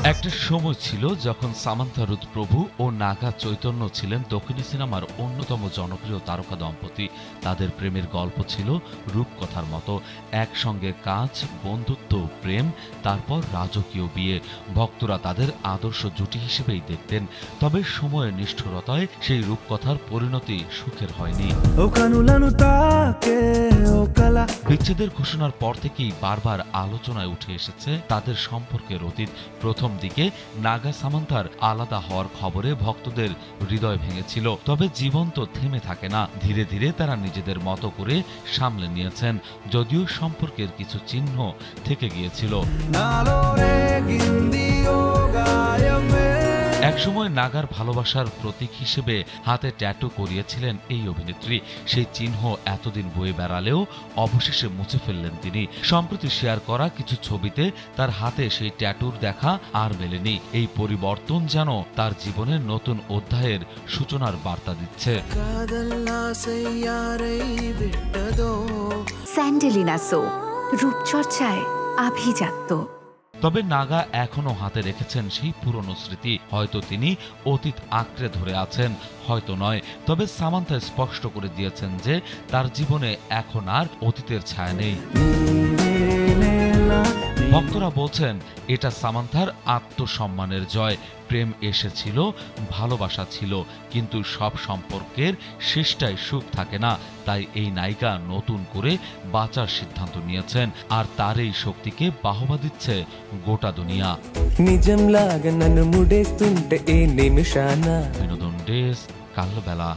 একটা সময় ছিল যখন সামান্থা রুথ প্রভু ও নাগা চৈতন্য ছিলেন দক্ষিণী সিনেমার অন্যতম জনপ্রিয় তারকা দম্পতি। তাদের প্রেমের গল্প ছিল রূপকথার মতো, একসঙ্গে কাজ, বন্ধুত্ব, প্রেম, তারপর রাজকীয় বিয়ে। ভক্তরা তাদের আদর্শ জুটি হিসেবেই দেখতেন। তবে সময়ের নিষ্ঠুরতায় সেই রূপকথার পরিণতি সুখের হয়নি। বিচ্ছেদের ঘোষণার পর থেকেই বারবার আলোচনায় উঠে এসেছে তাদের সম্পর্কের অতীত। প্রথম দিকে নাগা সামান্থার আলাদা হওয়ার খবরে ভক্তদের হৃদয় ভেঙেছিল। তবে জীবন তো থেমে থাকে না, ধীরে ধীরে তারা নিজেদের মতো করে সামলে নিয়েছেন, যদিও সম্পর্কের কিছু চিহ্ন থেকে গিয়েছিল। একসময় নাগার ভালোবাসার প্রতীক হিসেবে হাতে ট্যাটু করিয়েছিলেন এই অভিনেত্রী। সেই চিহ্ন এতদিন বয়ে বেড়ালেও অবশেষে মুছে ফেললেন তিনি। সম্প্রতি শেয়ার করা কিছু ছবিতে তার হাতে সেই ট্যাটুর দেখা আর মেলেনি। এই পরিবর্তন যেন তার জীবনের নতুন অধ্যায়ের সূচনার বার্তা দিচ্ছে। স্যান্ডেলিনা সো, রূপচর্চায় আভিজাত্য। তবে নাগা এখনো হাতে রেখেছেন সেই পুরনো স্মৃতি। হয়তো তিনি অতীত আঁকড়ে ধরে আছেন, হয়তো নয়। তবে সামান্থা স্পষ্ট করে দিয়েছেন যে তার জীবনে এখন আর অতীতের ছায়া নেই। ভক্তরা বলছেন এটা সামান্থার আত্মসম্মানের জয়। প্রেম এসেছিল, ভালোবাসা ছিল, কিন্তু সব সম্পর্কের শেষটাই সুখ থাকে না। তাই এই নায়িকা নতুন করে বাঁচার সিদ্ধান্ত নিয়েছেন, আর তার এই শক্তিকে বাহবা দিচ্ছে গোটা দুনিয়া। বিনোদন ডেস্ক, কালবেলা।